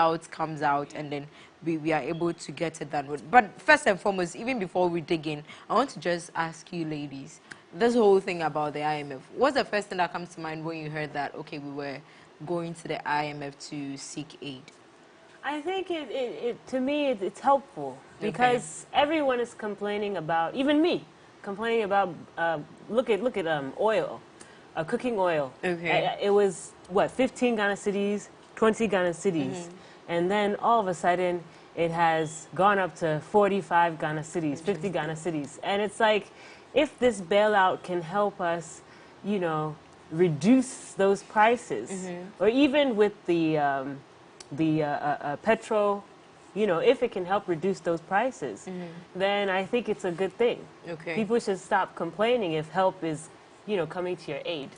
out comes out, and then we are able to get it done with. But first and foremost, even before we dig in, I want to just ask you ladies, this whole thing about the IMF, what's the first thing that comes to mind when you heard that, okay, we were going to the IMF to seek aid? I think to me, it's helpful because everyone is complaining about, even me, complaining about, look at oil, cooking oil. Okay. It was, what, 15 Ghana cedis, 20 Ghana cedis. And then all of a sudden, it has gone up to 45 Ghana cedis, 50 Ghana cedis. And it's like, if this bailout can help us, you know, reduce those prices, or even with the petrol, you know, if it can help reduce those prices, then I think it's a good thing. Okay. People should stop complaining if help is, you know, coming to your aid.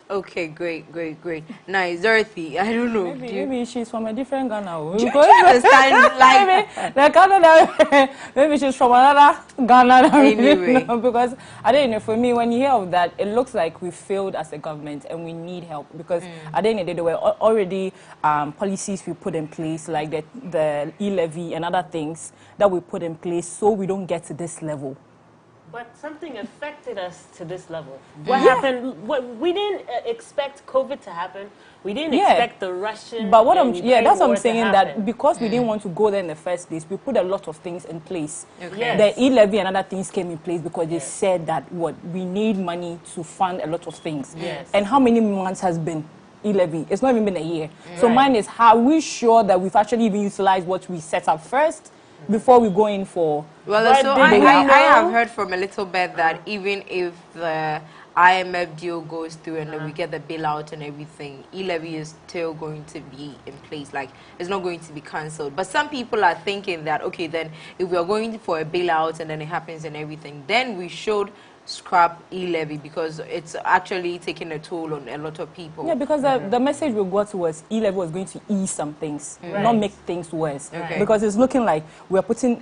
Okay, great. Nice, Dorothy. I don't know. Maybe she's from a different Ghana. Do you understand? Like, the Ghana, maybe she's from another Ghana. Anyway. Because I don't know. For me, when you hear of that, it looks like we failed as a government and we need help. Because at the end of the day, there were already policies we put in place, like the e-levy and other things that we put in place, so we don't get to this level. But something affected us to this level. What happened? We didn't expect COVID to happen. We didn't expect the Russian. But what that's what I'm saying, that because we didn't want to go there in the first place, we put a lot of things in place. Okay. Yes. The e-levy and other things came in place because they said that we need money to fund a lot of things. Yes. And how many months has been e-levy? It's not even been a year. So mine is, are we sure that we've actually even utilized what we set up first before we go in for? Well, so I have heard from a little bit that even if the IMF deal goes through and then we get the bailout and everything, e-levy is still going to be in place. Like, it's not going to be cancelled. But some people are thinking that, okay, then if we are going for a bailout and then it happens and everything, then we should scrap e-levy because it's actually taking a toll on a lot of people. Yeah, because the message we got was e-levy was going to ease some things, not make things worse. Okay. Because it's looking like we're putting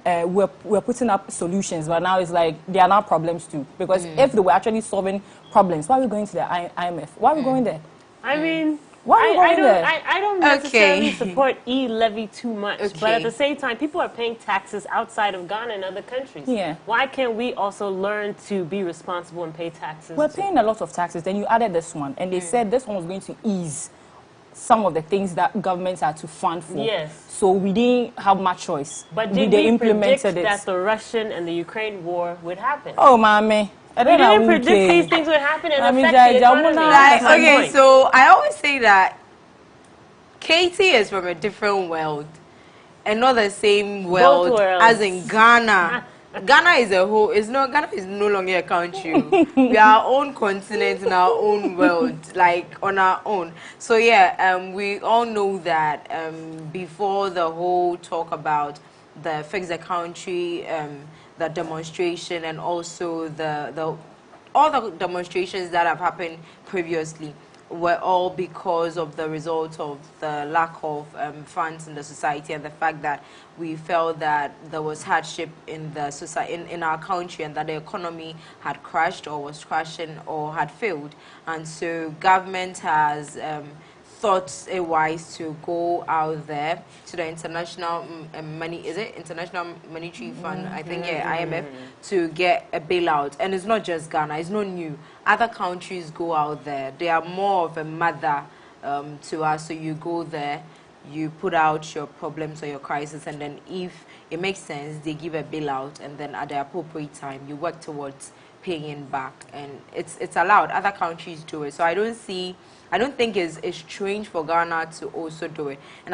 up solutions, but now it's like there are now problems too. Because if they were actually solving problems, why are we going to the IMF? Why are we going there? I mean, I don't necessarily support e-levy too much, but at the same time, people are paying taxes outside of Ghana and other countries. Yeah. Why can't we also learn to be responsible and pay taxes? We're paying a lot of taxes. Then you added this one, and they said this one was going to ease some of the things that governments had to fund for. Yes. So we didn't have much choice. But did we predict that the Russian and the Ukraine war would happen? Oh, mommy. We didn't predict these things would happen and affect the economy. Okay, so I always say that Katie is from a different world and not the same world as in Ghana. Ghana is a whole. Ghana is no longer a country. We are our own continent in our own world, like on our own. So yeah, we all know that before the whole talk about the fix the country, the demonstration, and also all the demonstrations that have happened previously were all because of the result of the lack of funds in the society and the fact that we felt that there was hardship in the society, in our country, and that the economy had crashed or was crashing or had failed. And so government has thought it wise to go out there to the international International Monetary Fund, I think, IMF, to get a bailout. And it's not just Ghana, it's not new. Other countries go out there. They are more of a mother to us. So you go there, you put out your problems or your crisis, and then if it makes sense, they give a bailout, and then at the appropriate time, you work towards paying back. And it's allowed. Other countries do it. So I don't think it's strange for Ghana to also do it. And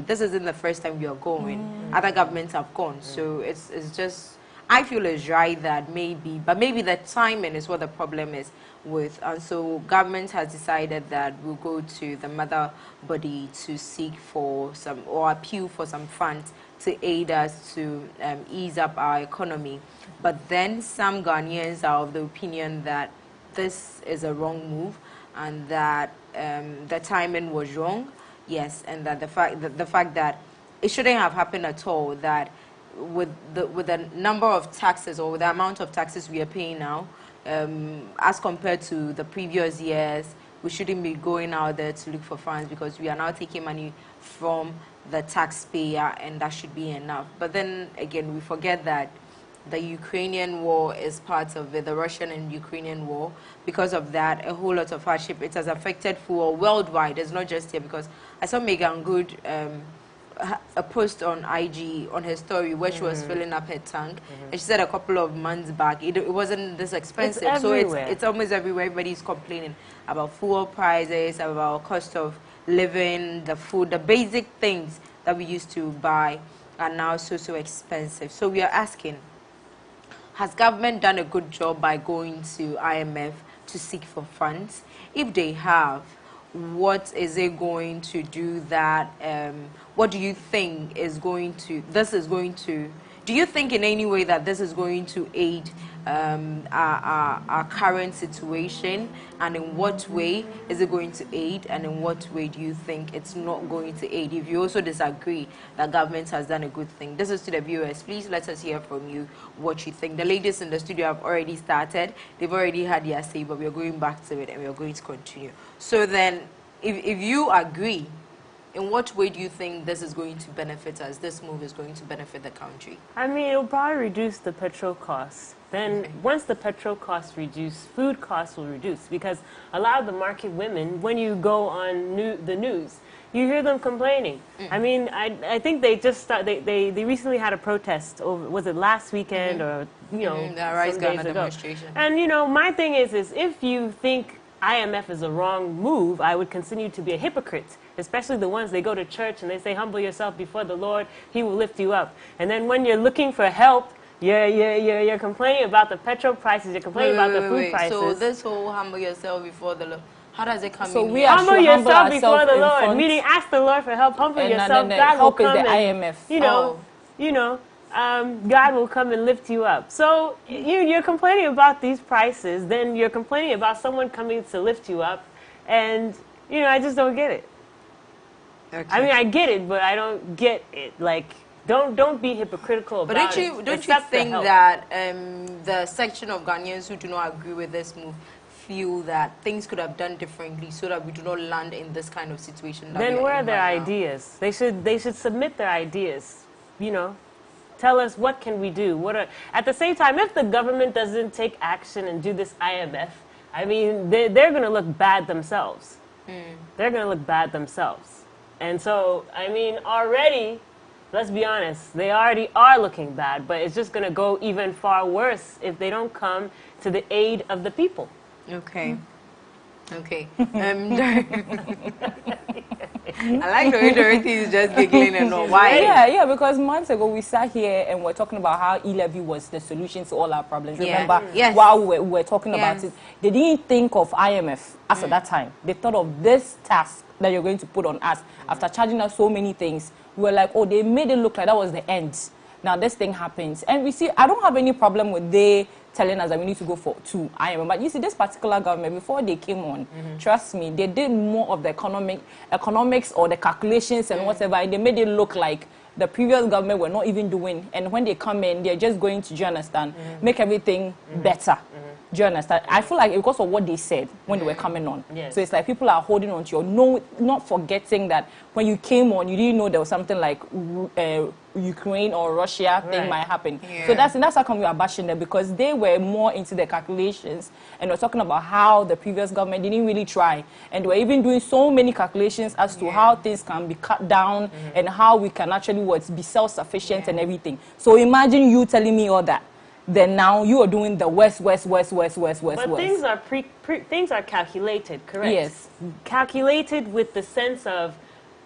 this isn't the first time we are going. Other governments have gone. So it's just, I feel it's right that maybe the timing is what the problem is with. And so government has decided that we'll go to the mother body to seek for some, or appeal for some funds to aid us to ease up our economy. But then some Ghanaians are of the opinion that this is a wrong move, and that the timing was wrong, yes, and that the fact that it shouldn't have happened at all. That with the number of taxes, or with the amount of taxes we are paying now, as compared to the previous years, we shouldn't be going out there to look for funds because we are now taking money from the taxpayer and that should be enough. But then again, we forget that the Ukrainian war is part of it, the Russian and Ukrainian war. Because of that, a whole lot of hardship. It has affected food worldwide. It's not just here, because I saw Megan Good a post on IG on her story where she was filling up her tank, and she said a couple of months back it wasn't this expensive. So it's almost everywhere. Everybody's complaining about fuel prices, about cost of living, the food, the basic things that we used to buy are now so expensive. So we are asking, has government done a good job by going to IMF to seek for funds? If they have, what is it going to do that, what do you think is going to, do you think in any way that this is going to aid our current situation, and in what way is it going to aid, and in what way do you think it's not going to aid? If you also disagree that government has done a good thing, this is to the viewers. Please let us hear from you what you think. The ladies in the studio have already started. They've already had their say, but we're going back to it and we're going to continue. So then, if you agree, in what way do you think this is going to benefit us, this move is going to benefit the country? I mean, it'll probably reduce the petrol costs. Then once the petrol costs reduce, food costs will reduce, because a lot of the market women, when you go on the news, you hear them complaining. I mean, I think they just they recently had a protest over, was it last weekend or, you know, the Rice some days ago. demonstration. And, you know, my thing is if you think IMF is a wrong move, I would consider you to be a hypocrite, especially the ones they go to church and they say, humble yourself before the Lord, he will lift you up. And then when you're looking for help, you're complaining about the petrol prices, you're complaining about the food prices. So this whole humble yourself before the Lord, how does it come in? So we humble yourself before the Lord, meaning ask the Lord for help, humble yourself, God will come the and, IMF. you know, God will come and lift you up. So you're complaining about these prices, then you're complaining about someone coming to lift you up, and, you know, I just don't get it. Okay. I mean, I get it, but I don't get it. Like, don't be hypocritical about it. But don't you think that the section of Ghanaians who do not agree with this move feel that things could have done differently so that we do not land in this kind of situation? Then where are their ideas? They should submit their ideas, you know. Tell us, what can we do? At the same time, if the government doesn't take action and do this IMF, I mean, they're going to look bad themselves. They're going to look bad themselves. And so, I mean, already, let's be honest, they already are looking bad, but it's just going to go even far worse if they don't come to the aid of the people. Okay. Okay. I like the way Dorothy is just giggling and all. Why? Yeah, because months ago we sat here and we're talking about how e-levy was the solution to all our problems. Remember, while we were talking about it, they didn't think of IMF as at that time. They thought of this task that you're going to put on us. After charging us so many things, we were like, oh, they made it look like that was the end. Now this thing happens. And we see, I don't have any problem with they telling us that we need to go to IMF. But you see, this particular government, before they came on, trust me, they did more of the economics or the calculations and whatever, and they made it look like the previous government were not even doing. And when they come in, they're just going to, do you understand, make everything better. Do you understand? I feel like because of what they said when they were coming on. So it's like people are holding on to your, not forgetting that when you came on, you didn't know there was something like Ukraine or Russia thing might happen. So that's how come we are bashing them, because they were more into the calculations and were talking about how the previous government didn't really try, and they were even doing so many calculations as to how things can be cut down and how we can actually be self-sufficient and everything. So imagine you telling me all that. Then now you are doing the west. But things are things are calculated, correct? Yes. Calculated with the sense of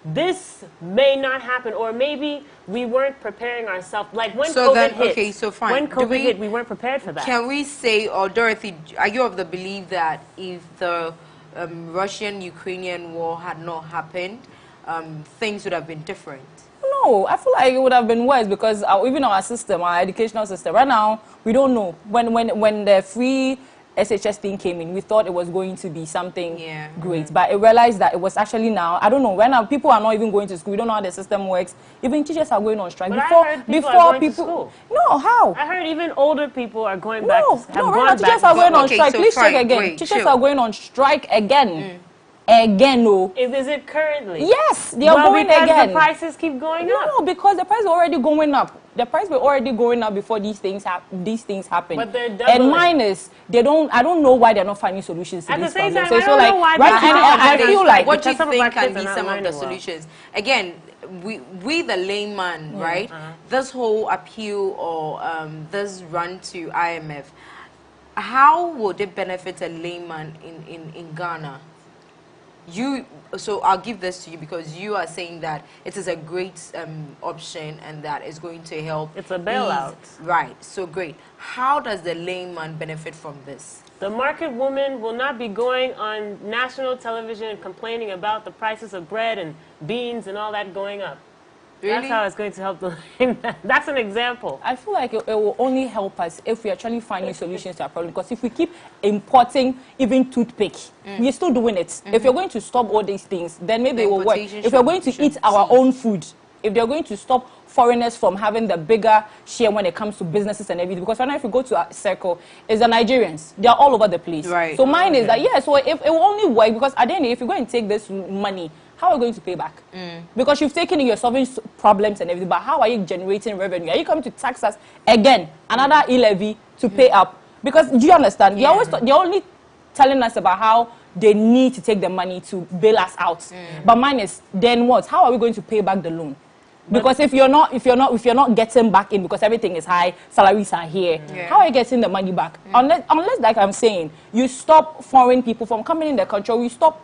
this may not happen, or maybe we weren't preparing ourselves. Like when COVID hit. Okay, so fine. When COVID hit, we weren't prepared for that. Can we say, or Dorothy, are you of the belief that if the Russian-Ukrainian war had not happened, things would have been different? No, I feel like it would have been worse, because even our system, our educational system, right now, we don't know. When the free SHS thing came in, we thought it was going to be something great. But I realized that it was actually now, I don't know, right now, people are not even going to school. We don't know how the system works. Even teachers are going on strike. But I heard people are going to school. No, how? I heard even older people are going back. Right now, teachers are going on strike. Please check again. Teachers are going on strike again. again. No. Is it currently? Yes, they are going because again. The prices keep going up. No, because the price were already going up. The price were already going up before these things happen. But they're doubling. And mine is I don't know why they're not finding solutions to At these the same problems. time, So I don't like, know why. right, and I feel like what do you think can be some of the solutions? Again, we the layman, right? This whole appeal or this run to IMF, how would it benefit a layman in Ghana? So I'll give this to you because you are saying that it is a great option and that is going to help. It's a bailout. Right, so great. How does the layman benefit from this? The market woman will not be going on national television and complaining about the prices of bread and beans and all that going up. Really? That's how it's going to help the layman. That's an example. I feel like it will only help us if we are actually finding solutions to our problem. Because if we keep importing even toothpick, we're still doing it. If you're going to stop all these things, then maybe it will work. If we're going to eat our own food, if they're going to stop foreigners from having the bigger share when it comes to businesses and everything, because right now if you go to a circle, it's the Nigerians. They are all over the place. Right. So mine is that, yeah, so if it will only work, because at the end, if you go and take this money, how are you going to pay back? Because you've taken it, you're solving problems and everything, but how are you generating revenue? Are you coming to tax us again, another e-levy to pay up? Because, do you understand? Yeah. They're only telling us about how they need to take the money to bail us out. But mine is, then what? How are we going to pay back the loan? Because if you're not getting back in, because everything is high, salaries are here, how are you getting the money back? Unless, like I'm saying, you stop foreign people from coming in the country, you stop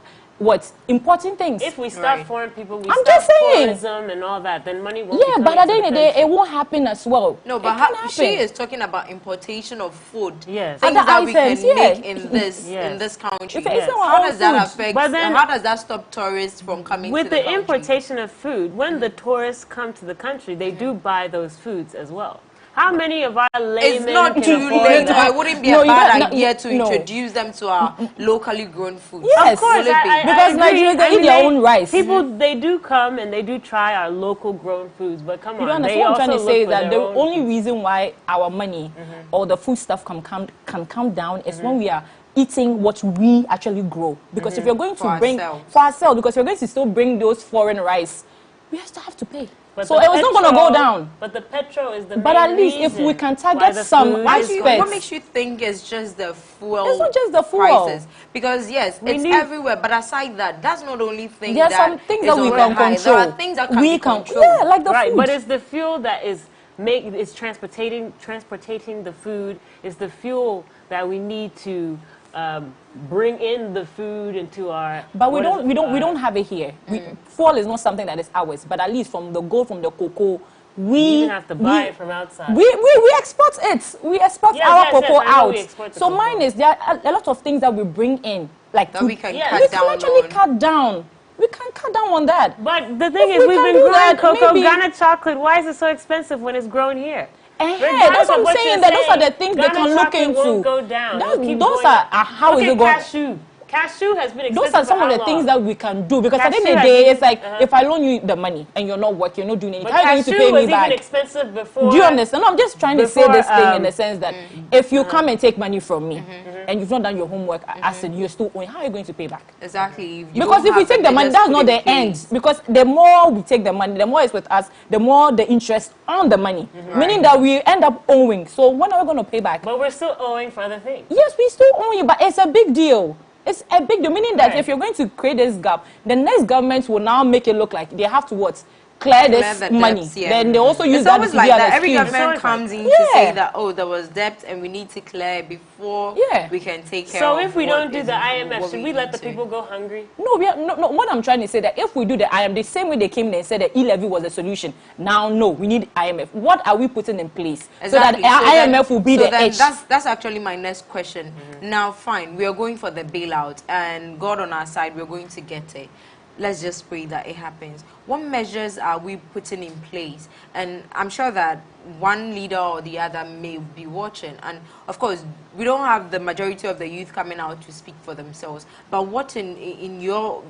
importing things. If we stop foreign people, we I'm stop just saying. tourism and all that, then money won't. Yeah, but at the end of the day, it won't happen as well. No, but she is talking about importation of food. Yes. Things Other that items, we can make in this country. How does that affect? How does that stop tourists from coming to the country? With the importation of food, when the tourists come to the country, they do buy those foods as well. How many of our laymen It's not too late. It wouldn't be a bad idea to introduce them to our locally grown food. Yes, of course, because Nigerians, they eat their own rice. People, they do come and they do try our local grown foods, but come on, they what I'm trying to say is that the only food. reason why our money or the food stuff can come down is when we are eating what we actually grow. Because if you're going to bring for ourselves, because you're going to still bring those foreign rice, we still have to pay. But so it was not going to go down. But the petrol is the But main at least if we can target some aspects. What makes you think it's just the fuel? It's not just the fuel. Prices. Because yes, it's everywhere. But aside that, that's not the only thing. There are some things that we can control. There are things that can be controlled. Yeah, like the food. But it's the fuel that is transporting the food. It's the fuel that we need to bring in the food into our. But we don't have it here. Fuel is not something that is ours. But at least from the cocoa, we even have to buy it from outside. We export it. We export our cocoa out. So mine is there are a lot of things that we bring in, like that we can cut down. We can cut down on that. But the thing is, we've been growing cocoa, Ghana chocolate. Why is it so expensive when it's grown here? That's what I'm saying. That those are the things they can look into. Won't go down. Those are how is it going? Cashew has been expensive. Those are some of the things that we can do, because at the end of the day, it's like if I loan you the money and you're not working, you're not doing anything, how are you going to pay me back? Even expensive before. Do you understand? No, I'm just trying to say this thing in the sense that if you come and take money from me and you've not done your homework, I said you're still owing, how are you going to pay back? Exactly. Because if we take the money, that's not the end. Because the more we take the money, the more it's with us, the more the interest on the money, meaning that we end up owing. So when are we going to pay back? But we're still owing for other things. Yes, we still owe you, but it's a big deal. It's a big deal, meaning that if you're going to create this gap, the next government will now make it look like they have to clear this money. Then they also use that to be an excuse. Every government comes in to say that, there was debt and we need to clear it before we can take care of it. So if we don't do the IMF, should we let the people go hungry? No, no. What I'm trying to say that if we do the IMF, the same way they came in and said that e-levy was the solution. Now, no, we need IMF. What are we putting in place so that IMF will be the edge? That's actually my next question. Now, fine, we are going for the bailout, and God on our side, we're going to get it. Let's just pray that it happens. What measures are we putting in place? And I'm sure that one leader or the other may be watching. And of course, we don't have the majority of the youth coming out to speak for themselves. But what in your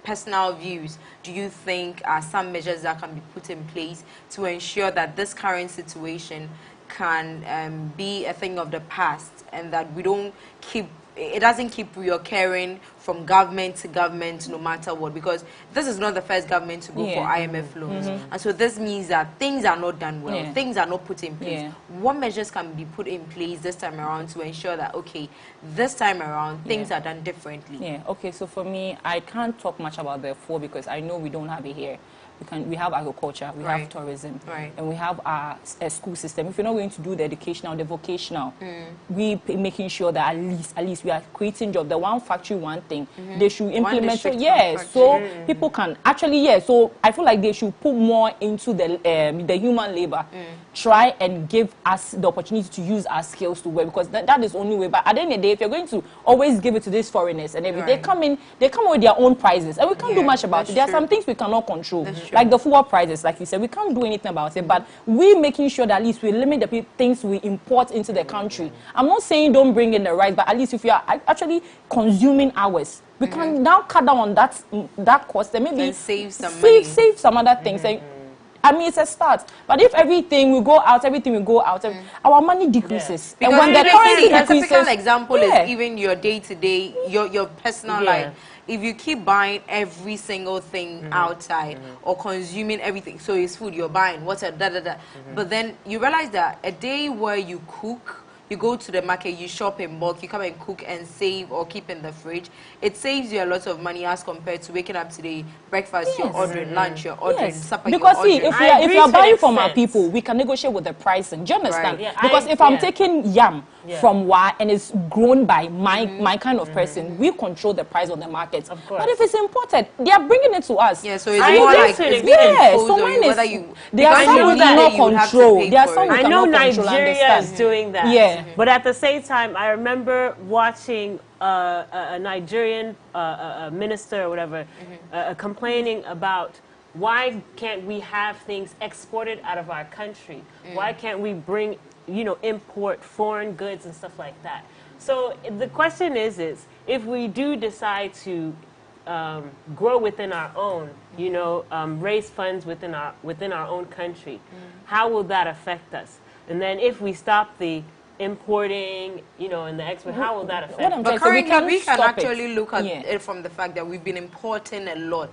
personal views do you think are some measures that can be put in place to ensure that this current situation can be a thing of the past and that we don't keep it doesn't keep reoccurring from government to government, no matter what, because this is not the first government to go for IMF loans. And so this means that things are not done well, things are not put in place. What measures can be put in place this time around to ensure that, okay, this time around, things are done differently? Yeah, okay, so for me, I can't talk much about the four because I know we don't have it here. We have agriculture, we have tourism, and we have our school system. If you're not going to do the educational, the vocational, we making sure that at least we are creating jobs. The one factory, one thing, they should implement. So so people can actually, so I feel like they should put more into the human labor. Try and give us the opportunity to use our skills to work, because that is the only way. But at the end of the day, if you're going to always give it to these foreigners and everything, they come with their own prices, and we can't do much about it. There are some things we cannot control. Like the fuel prices, like you said, we can't do anything about it, but we're making sure that at least we limit the things we import into the country. I'm not saying don't bring in the rice, but at least if you are actually consuming ours, we can now cut down on that cost and maybe save some money. Save some other things. I mean, it's a start. But if everything will go out, our money decreases. Because and when the currency decreases, a typical example is even your day-to-day, your personal life. If you keep buying every single thing outside or consuming everything, so it's food you're buying, water, but then you realize that a day where you cook, you go to the market, you shop in bulk, you come and cook and save or keep in the fridge, it saves you a lot of money as compared to waking up today, breakfast, you're ordering lunch, you're ordering supper, because you're ordering. if you're buying from our people, we can negotiate with the pricing. Do you understand? Because if I'm taking yam from Wa and it's grown by my kind of person, we control the price on the market. But if it's imported, they are bringing it to us. Yeah, so it's more like it's so mine is, there are some we cannot control. There are some we I know cannot control. Nigeria is doing that. Yeah. But at the same time, I remember watching a Nigerian minister or whatever complaining about why can't we have things exported out of our country? Why can't we bring, import foreign goods and stuff like that? So the question is if we do decide to grow within our own, raise funds within our own country, how will that affect us? And then if we stop the importing, and the export, how will that affect us? But currently, we can actually look at it from the fact that we've been importing a lot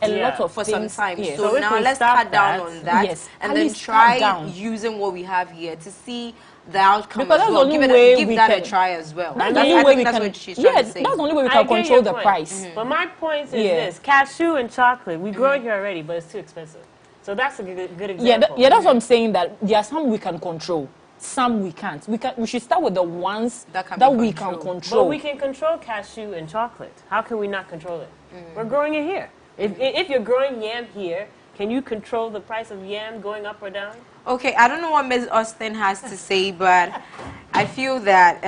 for some time. So now let's cut down on that and then try using what we have here to see the outcome because as well. Give that a try as well. That's the only way we can. That's the only way we can control the price. But my point is this: cashew and chocolate, we grow it here already, but it's too expensive. So that's a good example. That's what I'm saying. That there are some we can control. Some we can't. We should start with the ones that we can control. But we can control cashew and chocolate. How can we not control it? We're growing it here. If you're growing yam here, can you control the price of yam going up or down? Okay, I don't know what Ms. Austin has to say, but I feel that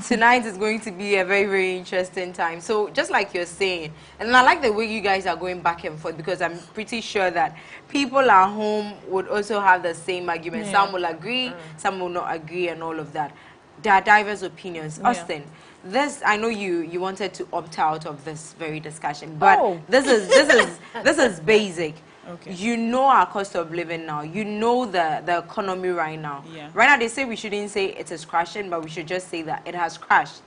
tonight is going to be a very, very interesting time. So just like you're saying, and I like the way you guys are going back and forth, because I'm pretty sure that people at home would also have the same argument. Some will agree, some will not agree, and all of that. There are diverse opinions. Austin, this, I know you wanted to opt out of this very discussion, but this is basic. Okay. You know our cost of living now. You know the economy right now. Right now they say we shouldn't say it is crashing, but we should just say that it has crashed.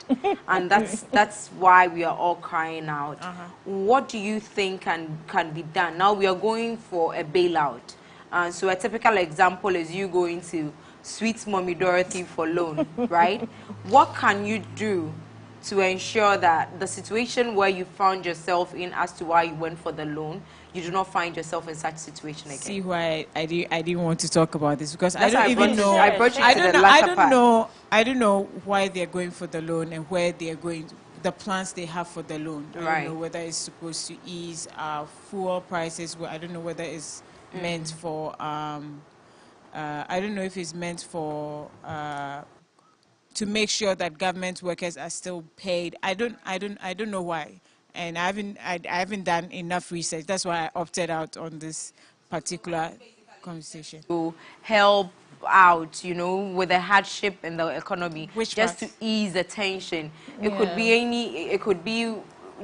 And that's why we are all crying out. What do you think can be done? Now we are going for a bailout. So a typical example is you going to Sweet Mommy Dorothy for loan, right? What can you do to ensure that the situation where you found yourself in as to why you went for the loan, you do not find yourself in such situation again? See why I didn't want to talk about this, because That's I don't even know. I don't know why they're going for the loan and where they're going, the plans they have for the loan. I don't know whether it's supposed to ease fuel prices. I don't know whether it's meant for. I don't know if it's meant for to make sure that government workers are still paid. I don't know why. And I haven't done enough research. That's why I opted out on this particular conversation. To help out, with the hardship in the economy, to ease the tension. It could be it could be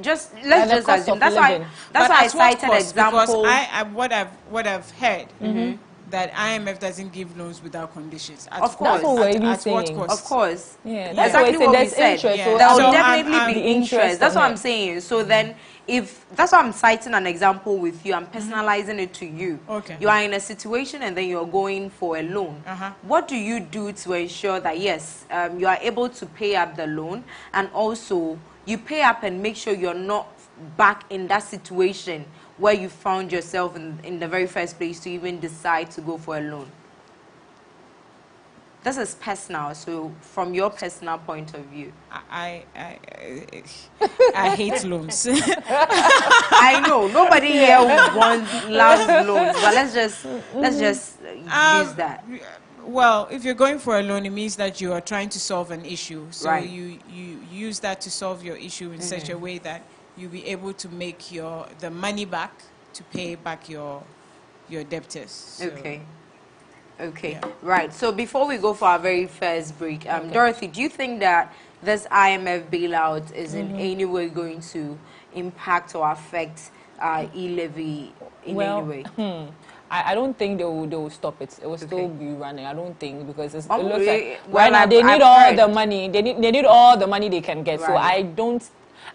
just, let's just assume. That's why I cited example. Because what I've heard, that IMF doesn't give loans without conditions. Of course. That's what we're at saying. what cost? Of course. Yeah, That's exactly what we said. Interest, so There will So definitely be interest interest. That's on what it. I'm saying. So then, if that's why I'm citing an example with you, I'm personalizing it to you. Okay. You are in a situation and then you're going for a loan. What do you do to ensure that, yes, you are able to pay up the loan, and also you pay up and make sure you're not back in that situation where you found yourself in the very first place to even decide to go for a loan? This is personal, so from your personal point of view. I hate loans. I know nobody here loves loans, but let's just use that. Well, if you're going for a loan, it means that you are trying to solve an issue. So Right. you use that to solve your issue in such a way that you'll be able to make the money back to pay back your debtors. So, Okay. Okay. Yeah. Right. So before we go for our very first break, Dorothy, do you think that this IMF bailout is in any way going to impact or affect e-levy in any way? I don't think they will stop it. It will still be running. I don't think, because it looks really? like Well, right now they I've need all heard. the money. They need all the money they can get. So Right.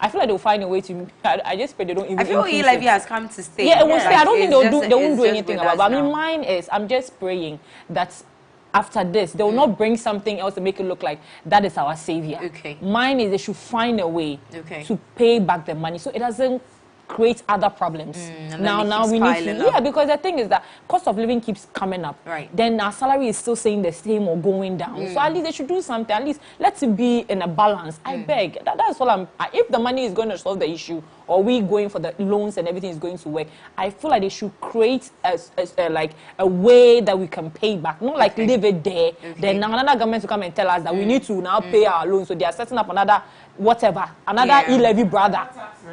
I feel like they'll find a way to. I just pray they don't even. I feel increase e-levy it. has come to stay. Yeah, it will stay. I don't think they won't it's do just anything with about it. us But I mean, now. mine is, I'm just praying that after this, they will not bring something else to make it look like that is our savior. Okay. Mine is they should find a way Okay. to pay back the money so it doesn't create other problems. and then Now it keeps we need piling to. up. Yeah, because the thing is that cost of living keeps coming up. Right. Then our salary is still staying the same or going down. So at least they should do something. At least let it be in a balance. I beg. That's all if the money is going to solve the issue, or we going for the loans and everything is going to work, I feel like they should create a way that we can pay back. Not like leave it there. Then now another government will come and tell us that we need to now pay our loans. So they are setting up another e-levy brother.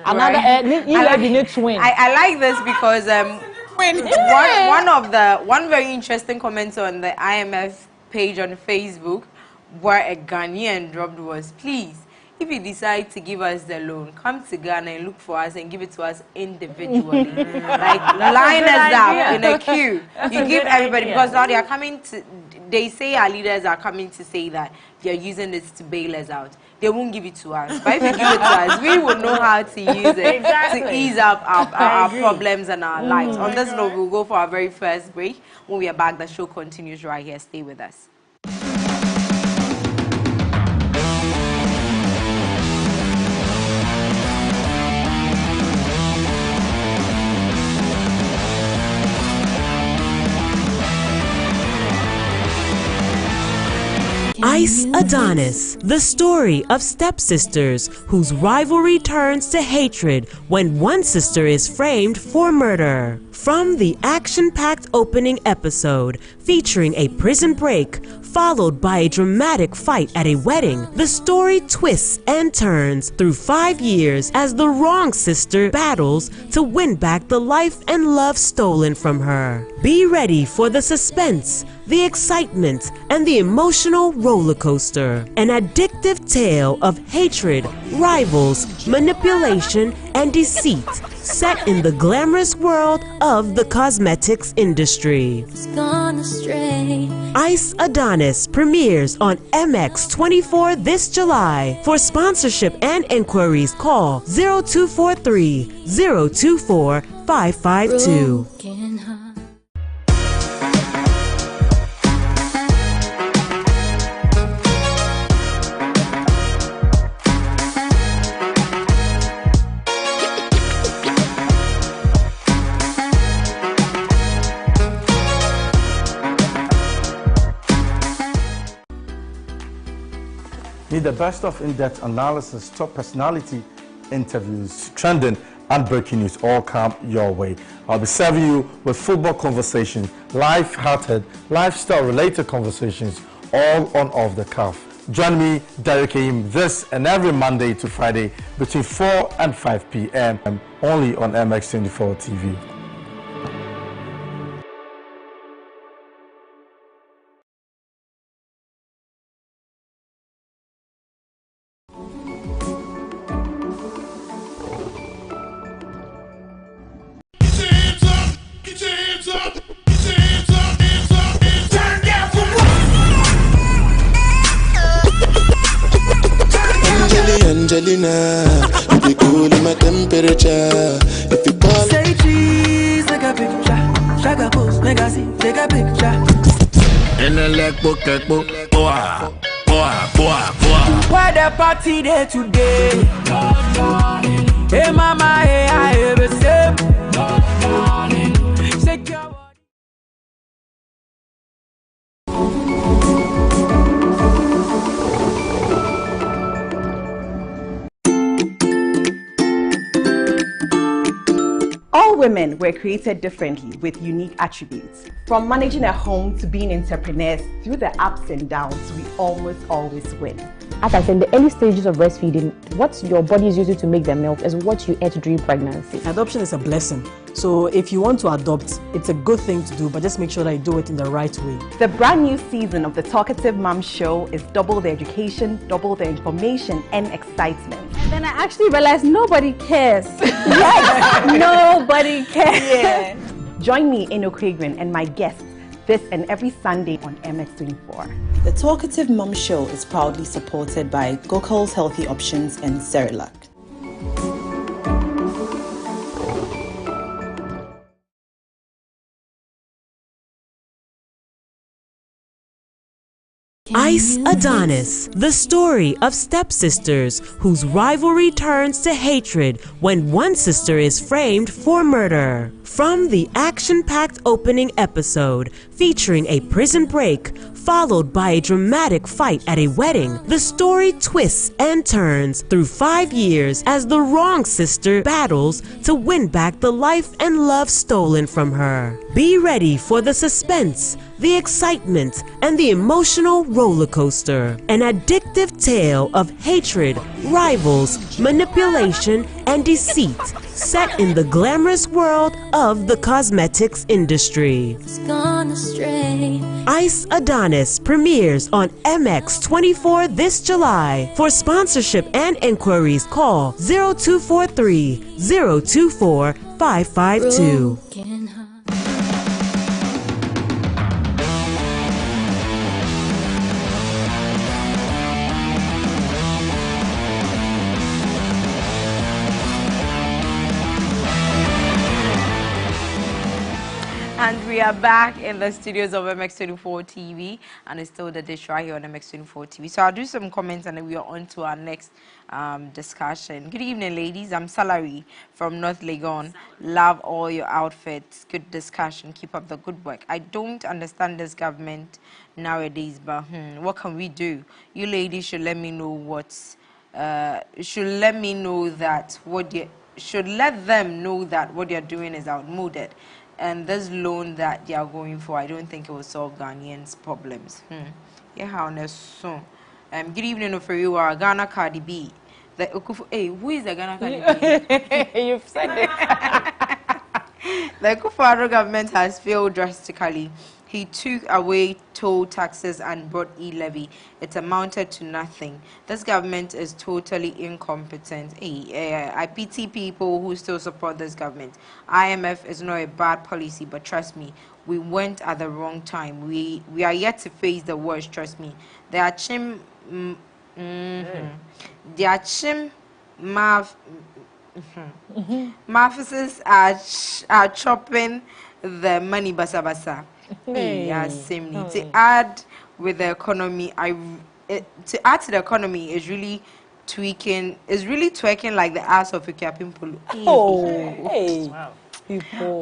Another e-levy twin. I like this because one very interesting comment on the IMF page on Facebook where a Ghanaian dropped was, please, if you decide to give us the loan, come to Ghana and look for us and give it to us individually. Like, line us up in a queue. You give everybody, because now they are coming to, they say our leaders are coming to say that they're using this to bail us out. They won't give it to us. But if you give it to us, we will know how to use it to ease up our problems and our lives. On this note, we'll go for our very first break. When we are back, the show continues right here. Stay with us. Ice Adonis, the story of stepsisters whose rivalry turns to hatred when one sister is framed for murder. From the action-packed opening episode featuring a prison break followed by a dramatic fight at a wedding, the story twists and turns through 5 years as the wrong sister battles to win back the life and love stolen from her. Be ready for the suspense, the excitement, and the emotional roller coaster. An addictive tale of hatred, rivals, manipulation, and deceit, set in the glamorous world of the cosmetics industry. Ice Adonis premieres on MX24 this July. For sponsorship and inquiries, call 0243 024 552. Need the best of in-depth analysis, top personality interviews, trending and breaking news all come your way. I'll be serving you with football conversations, life-hearted, lifestyle-related conversations, all on Off the Cuff. Join me, Derek Aim, this and every Monday to Friday between 4 and 5 p.m. only on MX24 TV. Get your hands up, get your hands up, get your hands up. Angelina, you be cool in my temperature. If you call, say cheese, take a picture. Shaka post, make a see, take a picture. and then like book, boah. Where the party day today? Hey mama, hey I ever say. Shake your body. All women were created differently with unique attributes. From managing a home to being entrepreneurs, through the ups and downs, we almost always win. As I said, in the early stages of breastfeeding, what your body is using to make the milk is what you ate during pregnancy. Adoption is a blessing. So if you want to adopt, it's a good thing to do, but just make sure that you do it in the right way. The brand new season of the Talkative Mom Show is double the education, double the information and excitement. And then I actually realized nobody cares. Yes, nobody cares. Yeah. Join me, Eno Kragren, and my guests this and every Sunday on MX24. The Talkative Mom Show is proudly supported by Gokul's Healthy Options and Cerelac. Ice Adonis, the story of stepsisters whose rivalry turns to hatred when one sister is framed for murder. From the action-packed opening episode featuring a prison break followed by a dramatic fight at a wedding, the story twists and turns through 5 years as the wrong sister battles to win back the life and love stolen from her. Be ready for the suspense, the excitement, and the emotional roller coaster. An addictive tale of hatred, rivals, manipulation, and deceit, set in the glamorous world of the cosmetics industry. Ice Adonis premieres on MX24 this July. For sponsorship and inquiries, call 0243 024 552. And we are back in the studios of MX24 TV, and it's still the dish right here on MX24 TV. So I'll do some comments and then we are on to our next discussion. Good evening, ladies. I'm Salary from North Legon. Love all your outfits. Good discussion. Keep up the good work. I don't understand this government nowadays, but what can we do? You ladies should let me know what's should let them know that what they're doing is outmoded. And this loan that they are going for, I don't think it will solve Ghanaians' problems. Yeah, how so? Good evening, Oferiwa, Ghana Cardi B. Hey, who is the Ghana Cardi B? You've said it. The Akufo-Addo government has failed drastically. He took away toll taxes and brought e-levy. It amounted to nothing. This government is totally incompetent. I pity people who still support this government. IMF is not a bad policy, but trust me, we went at the wrong time. We are yet to face the worst, trust me. There are Mafises are chopping the money basa basa. To add with the economy, to add to the economy is really twerking like the ass of a Polo. Wow.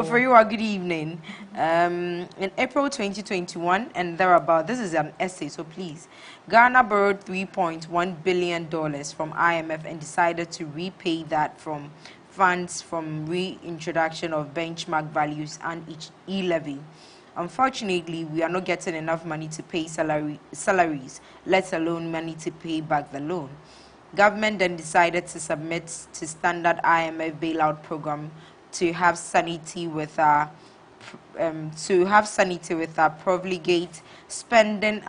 For you, good evening. In April 2021 and thereabout, this is an essay, so please. Ghana borrowed $3.1 billion from IMF and decided to repay that from funds from reintroduction of benchmark values and each e-levy. Unfortunately, we are not getting enough money to pay salaries, let alone money to pay back the loan. Government then decided to submit to standard IMF bailout program to have sanity with our profligate spending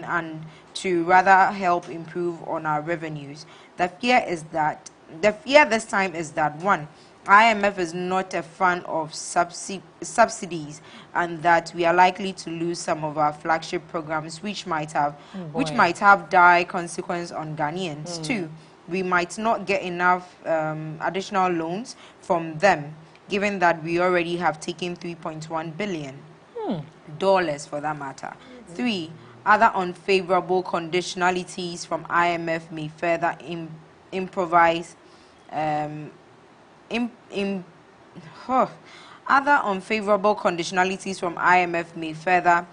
and to rather help improve on our revenues. The fear this time is that one, IMF is not a fan of subsidies, and that we are likely to lose some of our flagship programs, which might have dire consequence on Ghanaians too. We might not get enough additional loans from them, given that we already have taken $3.1 billion dollars for that matter. 3. Other unfavorable conditionalities from IMF may further improvise. Other unfavorable conditionalities from IMF may further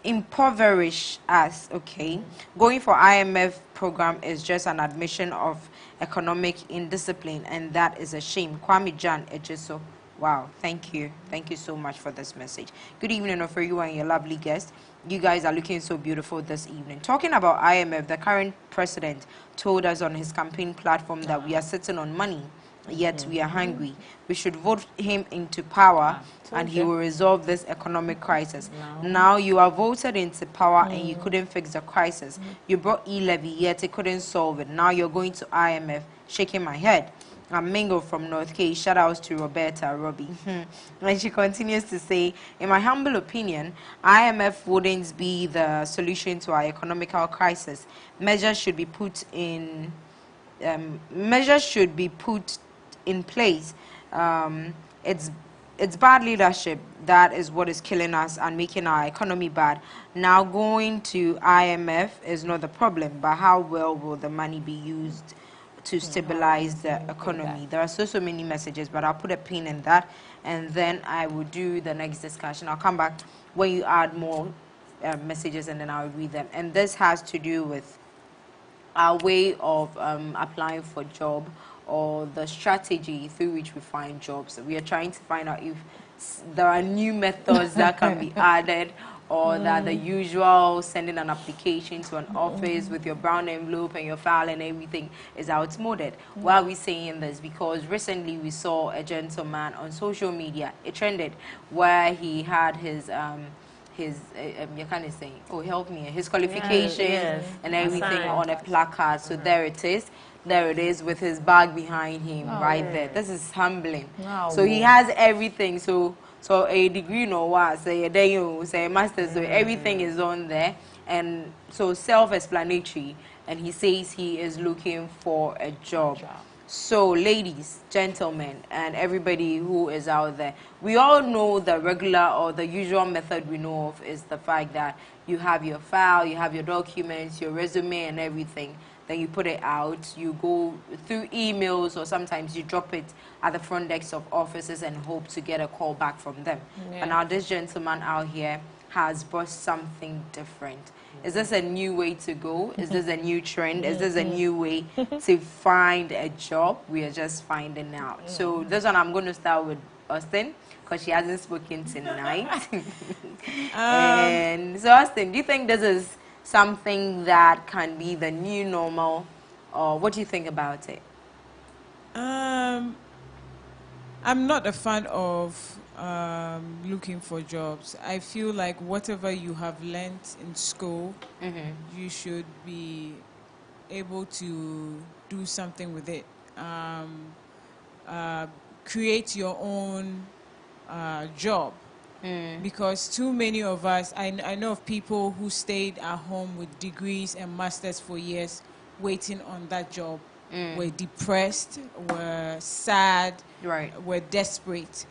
impoverish us. Okay, going for IMF program is just an admission of economic indiscipline, and that is a shame. Kwame Jan Ejiso. Wow, thank you so much for this message. Good evening, for you and your lovely guest. You guys are looking so beautiful this evening. Talking about IMF, the current president told us on his campaign platform that we are sitting on money, yet we are hungry. We should vote him into power and he will resolve this economic crisis. Now you are voted into power and you couldn't fix the crisis. You brought e-levy, yet it couldn't solve it. Now you're going to IMF. Shaking my head. I'm Mingo from North K. Shout outs to Roberta Robbie. And she continues to say, in my humble opinion, IMF wouldn't be the solution to our economical crisis. Measures should be put in place. It's bad leadership that is what is killing us and making our economy bad. Now going to IMF is not the problem, but how well will the money be used to stabilize the economy? There are so many messages, but I'll put a pin in that, and then I will do the next discussion. I'll come back when you add more messages, and then I'll read them. And this has to do with our way of applying for job, or the strategy through which we find jobs. We are trying to find out if there are new methods that can be added, or that the usual sending an application to an office with your brown envelope and your file and everything is outmoded. Why are we saying this? Because recently we saw a gentleman on social media, it trended, where he had his you kind of saying, oh help me, his qualifications and everything on a placard. So there it is with his bag behind him there. This is humbling. So he has everything. So a degree, no what, say a day, say a master's, so everything is on there, and so self-explanatory. And he says he is looking for a job. So ladies, gentlemen, and everybody who is out there, we all know the regular or the usual method we know of is the fact that you have your file, you have your documents, your resume and everything. Then you put it out, you go through emails, or sometimes you drop it at the front desk of offices and hope to get a call back from them. And now this gentleman out here has brought something different. Is this a new way to go? Is this a new trend? Is this a new way to find a job? We are just finding out. So this one I'm going to start with Austin, because she hasn't spoken tonight. And so Austin, do you think this is something that can be the new normal, or what do you think about it? I'm not a fan of looking for jobs. I feel like whatever you have learned in school, you should be able to do something with it. Create your own job. Because too many of us, I know of people who stayed at home with degrees and masters for years waiting on that job, were depressed, were sad, were desperate,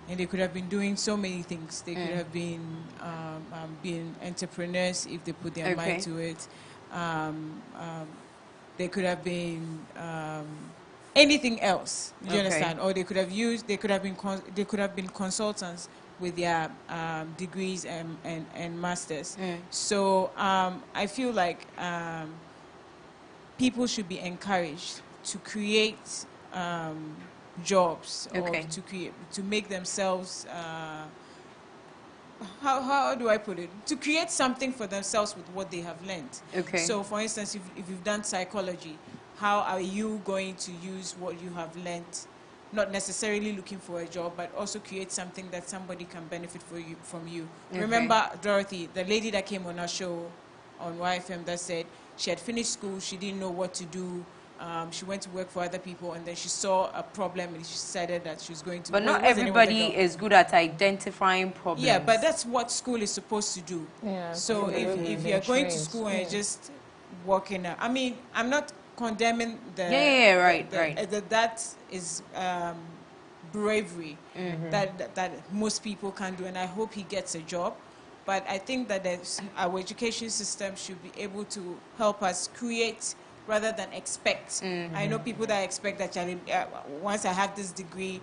and they could have been doing so many things. They could have been being entrepreneurs if they put their mind to it. They could have been anything else. Do you understand? Or they could have been consultants with their degrees and masters. So I feel like people should be encouraged to create jobs, or to make themselves, how do I put it? To create something for themselves with what they have learned. So for instance, if you've done psychology, how are you going to use what you have learned? Not necessarily looking for a job, but also create something that somebody can benefit from you. Remember Dorothy, the lady that came on our show on YFM, that said she had finished school, she didn't know what to do, she went to work for other people, and then she saw a problem and she decided that she was going to. But not everybody is good at identifying problems. Yeah, but that's what school is supposed to do. Yeah. So if you're going to school and you're just working out, I mean, I'm not condemning the right. That is bravery that most people can do, and I hope he gets a job. But I think that our education system should be able to help us create rather than expect. I know people that expect that once I have this degree,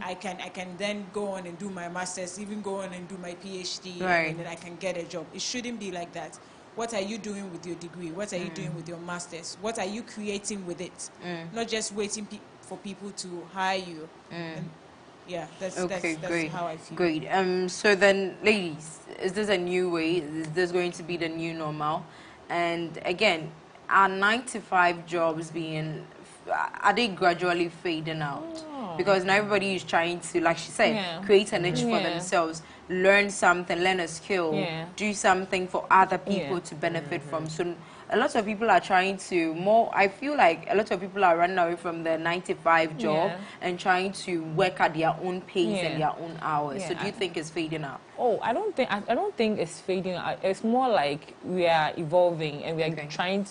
I can then go on and do my master's, even go on and do my PhD, and then I can get a job. It shouldn't be like that. What are you doing with your degree? What are you doing with your master's? What are you creating with it? Not just waiting for people to hire you. And yeah, that's great. how I feel. Great. So then, ladies, is this a new way? Is this going to be the new normal? And again, are 9-to-5 jobs are they gradually fading out? Because now everybody is trying to, like she said, create a niche for themselves, learn something, learn a skill, do something for other people to benefit from. So a lot of people are trying to I feel like a lot of people are running away from the 9-to-5 job and trying to work at their own pace and their own hours. So do you think it's fading out? Oh, I don't think it's fading out. It's more like we are evolving and we are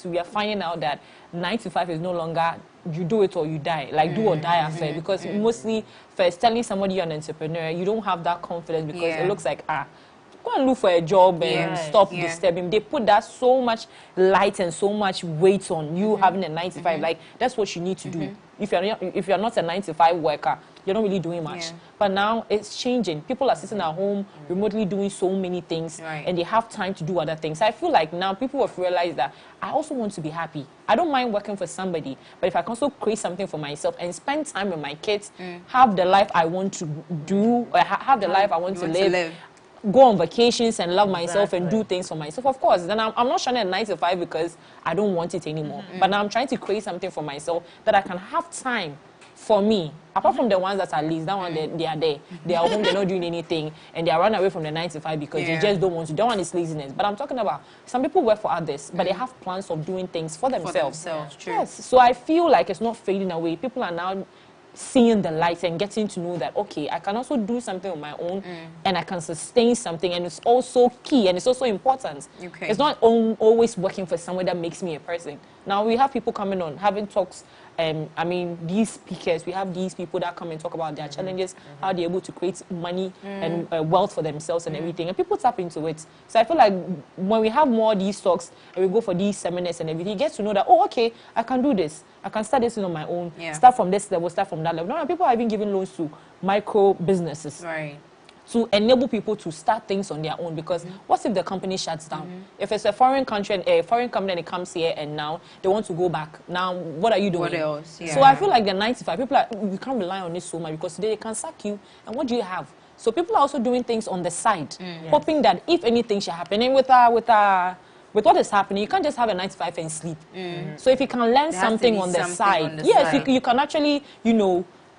we are finding out that 9-to-5 is no longer you do it or you die, like do or die affair. Because mostly first telling somebody you're an entrepreneur, you don't have that confidence because it looks like go and look for a job and stop disturbing. They put that so much light and so much weight on you having a 9-to-5. Like that's what you need to do. If you're not a 9-to-5 worker, you're not really doing much. But now it's changing. People are sitting at home remotely doing so many things, and they have time to do other things. I feel like now people have realized that I also want to be happy. I don't mind working for somebody, but if I can also create something for myself and spend time with my kids, have the life I want to do, or have the life I want to live. Go on vacations and love myself and do things for myself. Of course, then I'm not trying to 9-to-5 because I don't want it anymore. But now I'm trying to create something for myself that I can have time for me. Apart from the ones that are least, that one they are there. They are home, they're not doing anything, and they are running away from the 9-to-5 because they just don't want to. That one is laziness. But I'm talking about some people work for others, but they have plans of doing things for themselves. True. Yes. So I feel like it's not fading away. People are now seeing the light and getting to know that, okay, I can also do something on my own and I can sustain something, and it's also key and it's also important. It's not always working for someone that makes me a person. Now we have people coming on, having talks. I mean, these speakers, we have these people that come and talk about their challenges, how they're able to create money and wealth for themselves and everything. And people tap into it. So I feel like when we have more of these talks and we go for these seminars and everything, you get to know that, oh, okay, I can do this. I can start this on my own. Start from this level, start from that level. No, people are even giving loans to micro businesses. To enable people to start things on their own, because what if the company shuts down? If it's a foreign country and a foreign company and it comes here and now they want to go back, now what are you doing? What else? So I feel like the 9-to-5 people we can't rely on this so much, because today they can sack you, and what do you have? So people are also doing things on the side, hoping that if anything should happen, and with what is happening, you can't just have a 9-to-5 and sleep. So if you can learn something on the side, you can actually,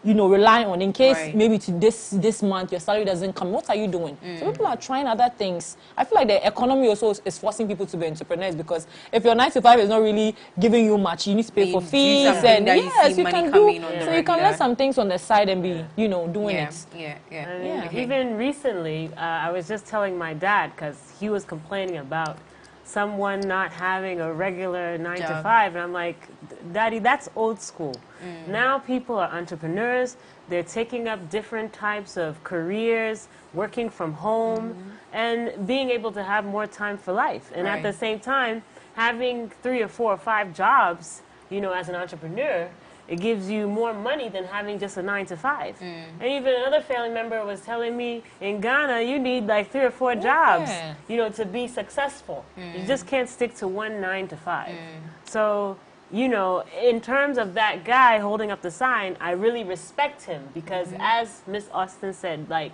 rely on in case maybe to this month your salary doesn't come. What are you doing? So people are trying other things. I feel like the economy also is forcing people to be entrepreneurs, because if your 9-to-5 is not really giving you much, you need to pay for fees, and you can do. So you can learn some things on the side and be, doing it. Even recently, I was just telling my dad, because he was complaining about someone not having a regular 9-to-5, and I'm like, Daddy, that's old school. Now people are entrepreneurs. They're taking up different types of careers, working from home, and being able to have more time for life. And at the same time, having 3 or 4 or 5 jobs, as an entrepreneur, it gives you more money than having just a 9-to-5. And even another family member was telling me, in Ghana, you need like 3 or 4 jobs, to be successful. You just can't stick to one 9-to-5. So, in terms of that guy holding up the sign, I really respect him, because as Miss Austin said, like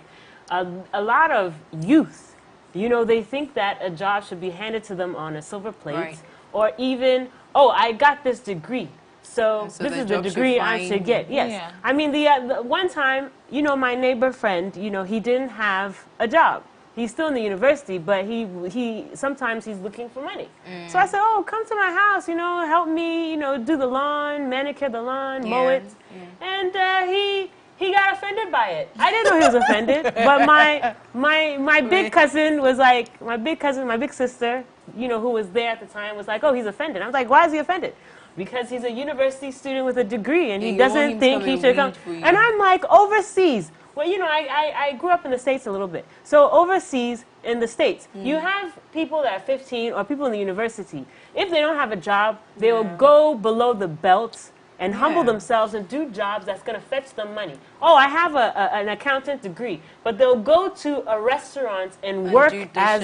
a lot of youth, they think that a job should be handed to them on a silver plate, or even, oh, I got this degree. So this is the degree I should get. Yes. Yeah. I mean, the one time, my neighbor friend, he didn't have a job. he's still in the university, but he sometimes he's looking for money. So I said, oh, come to my house, help me, do the lawn, manicure the lawn, mow it. And he got offended by it. I didn't know he was offended, but my big cousin was like, my big sister, who was there at the time, was like, oh, he's offended. I was like, why is he offended? Because he's a university student with a degree and he doesn't think he should come. And I'm like, overseas. Well, I grew up in the States a little bit. So overseas in the States, you have people that are 15 or people in the university. If they don't have a job, they will go below the belt and humble themselves and do jobs that's going to fetch them money. Oh, I have an accountant degree, but they'll go to a restaurant and work as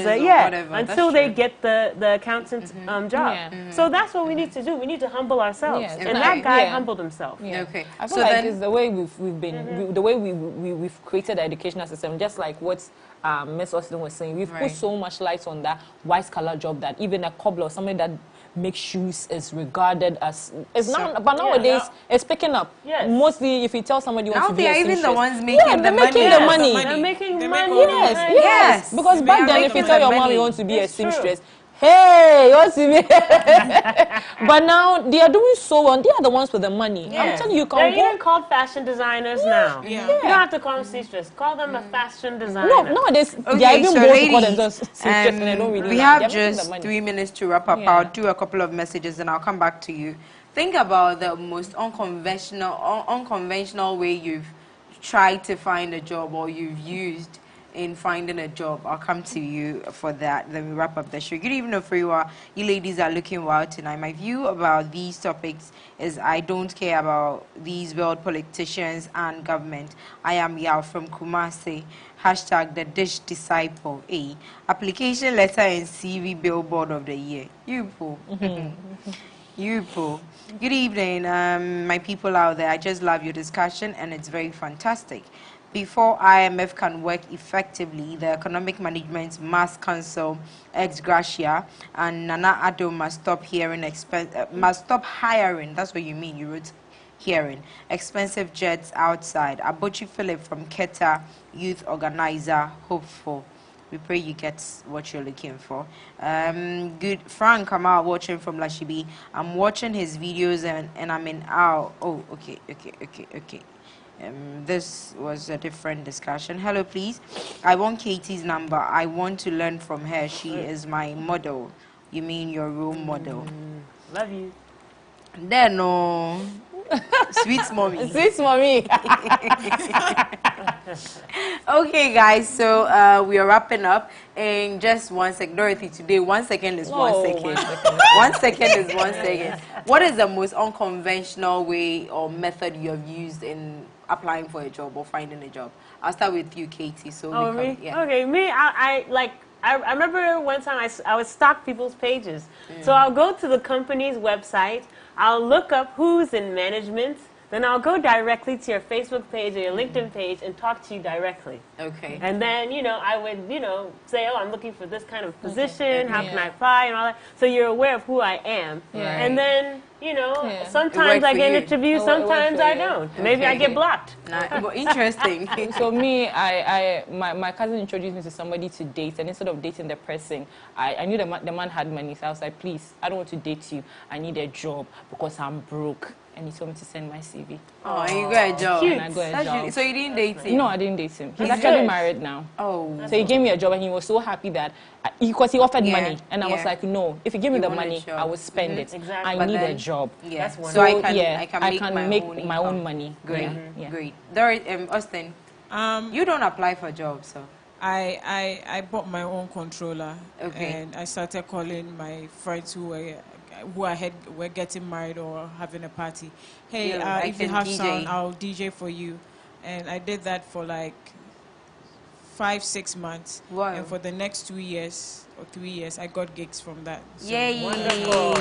until they get the accountant's job. So that's what we need to do. We need to humble ourselves. And that guy humbled himself. Okay. I feel like it's the way we've been, the way we've created the educational system, just like what Ms. Austin was saying. We've put so much light on that white-collar job that even a cobbler or somebody that make shoes is regarded as not, but nowadays it's picking up. Mostly, if you tell somebody you want to be a seamstress, even the ones making the money. They're making money. Yes. Because back then, if you tell your mom you want to be a seamstress, hey, you want to be? But now they are doing so well. They are the ones with the money. I'm telling you, they're even called fashion designers now. You don't have to call them seamstress. Call them a fashion designer. No, nowadays they are even both call themselves seamstress, and they don't really. We have just 3 minutes to wrap up. I'll do a couple of messages and I'll come back to you. Think about the most unconventional way you've tried to find a job or you've used in finding a job. I'll come to you for that. Then we wrap up the show. Good evening, Freewa. You ladies are looking wild tonight. My view about these topics is I don't care about these world politicians and government. I am Yao from Kumasi. Hashtag the dish disciple. Application letter and CV billboard of the year. You po. You po. Good evening, my people out there. I just love your discussion and it's very fantastic. Before IMF can work effectively, the economic management must cancel ex gratia, and Nana Addo must stop hiring. That's what you mean. You wrote hearing expensive jets outside. Abochi Philip from Keta Youth Organizer, hopeful. We pray you get what you're looking for. Good. Frank, I'm out watching from Lashibi. I'm watching his videos and I'm in out. Oh, okay. This was a different discussion. Hello, please. I want Katie's number. I want to learn from her. She is my model. You mean your role model? Love you. Then no. Sweet mommy. Sweet mommy. Okay, guys. So we are wrapping up in just 1 second. Dorothy, today 1 second is 1 second. 1 second is 1 second. What is the most unconventional way or method you have used in applying for a job or finding a job? I'll start with you, Katie. So me? Okay, me. I remember one time I would stalk people's pages. So I'll go to the company's website. I'll look up who's in management. Then I'll go directly to your Facebook page or your LinkedIn page and talk to you directly. Okay. And then, I would, say, oh, I'm looking for this kind of position. How can I apply and all that? So you're aware of who I am. Right. And then, sometimes I get an interview, sometimes I don't. Okay. Maybe I get blocked. Well, interesting. So me, my cousin introduced me to somebody to date, and instead of dating the person, I knew the man had money, so I was like, please, I don't want to date you. I need a job because I'm broke. And he told me to send my CV. Oh, and you got a job. Cute. And I got a job. So you didn't date him? No, I didn't date him. He's actually married now. Oh. So he gave me a job and he was so happy that, because he offered money. And I was like, no, if you give me the money, I will spend it. Exactly. I need a job. Yeah. So I can make my own money. Great. Great. Austin, you don't apply for jobs, so. I bought my own controller. Okay. And I started calling my friends who were getting married or having a party. Hey, if you have sound, I'll DJ for you. And I did that for like 5-6 months. Wow. And for the next 2 years or 3 years, I got gigs from that. So yay! Wonderful.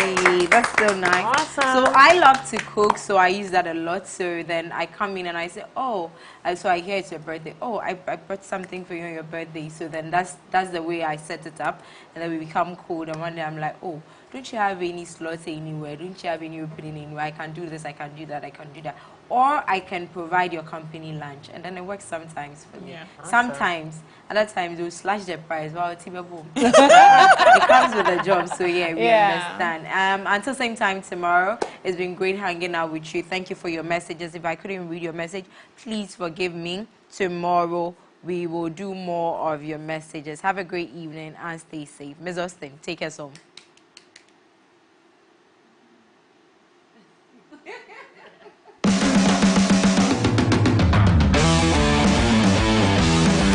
That's so nice. Awesome. So I love to cook, so I use that a lot. So then I come in and I say, oh, and so I hear it's your birthday. Oh, I brought something for you on your birthday. So then that's the way I set it up, and then we become cool. And one day I'm like, oh, don't you have any slots anywhere? Don't you have any opening anywhere? I can do this, I can do that, I can do that. or I can provide your company lunch, and then it works sometimes for me. Sometimes, other times we'll slash the price. Wow, it comes with the job, so yeah, we understand. Until same time tomorrow, it's been great hanging out with you. Thank you for your messages. If I couldn't read your message, please forgive me. Tomorrow we will do more of your messages. Have a great evening and stay safe. Ms. Austin, take us home.